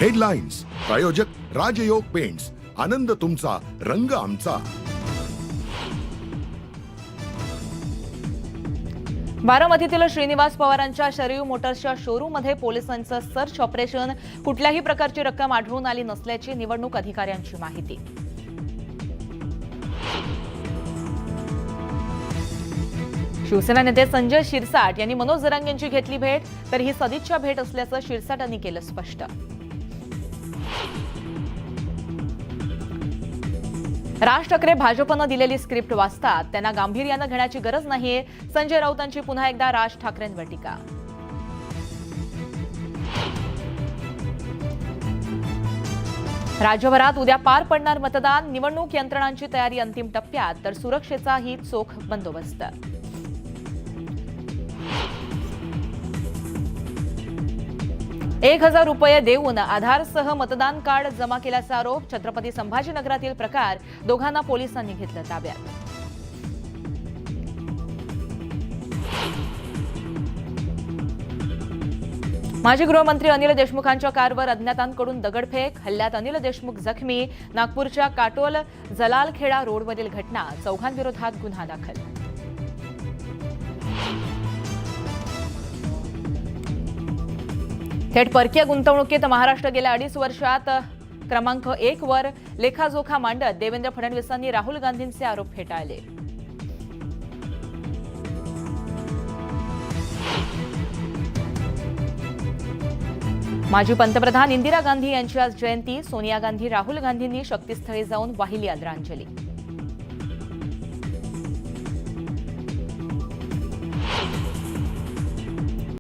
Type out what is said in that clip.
Headlines प्रायोजक राजयोग paints, आनंद तुमचा, रंग आमचा. बारामतीतील श्रीनिवास पवारांच्या शरयू मोटर्सच्या शोरूम मध्ये पोलिसांचं सर्च ऑपरेशन. कुठल्याही प्रकारची रक्कम आढळून आली नसल्याची निवडणूक अधिकाऱ्यांची माहिती. शिवसेना नेते संजय शिरसाट यांनी मनोज जरांगे यांची घेतली भेट, तर ही सदिच्छा भेट असल्याचं शिरसाट यांनी केलं स्पष्ट. राज ठाकरे भाजपनं दिलेली स्क्रिप्ट वाचतात, त्यांना गांभीर्यानं घेण्याची गरज नाहीये. संजय राऊतांची पुन्हा एकदा राज ठाकरेंवर टीका. राज्यभरात उद्या पार पडणार मतदान. निवडणूक यंत्रणांची तयारी अंतिम टप्प्यात, तर सुरक्षेचाही चोख बंदोबस्त. ₹1000 देऊन आधारसह मतदान कार्ड जमा केल्याचा आरोप. छत्रपती संभाजीनगरातील प्रकार. दोघांना पोलिसांनी घेतलं ताब्यात. माजी गृहमंत्री अनिल देशमुखांच्या कारवर अज्ञातांकडून दगडफेक. हल्ल्यात अनिल देशमुख जखमी. नागपूरच्या काटोल जलालखेडा रोडवरील घटना. चौघांविरोधात गुन्हा दाखल. थेट परकीय गुंतवणुकीत महाराष्ट्र गेल्या 2.5 वर्षात क्रमांक 1 वर. लेखाजोखा मांडत देवेंद्र फडणवीसांनी राहुल गांधींचे आरोप फेटाळले. माजी पंतप्रधान इंदिरा गांधी यांची आज जयंती. सोनिया गांधी, राहुल गांधींनी शक्तीस्थळी जाऊन वाहिली आदरांजली.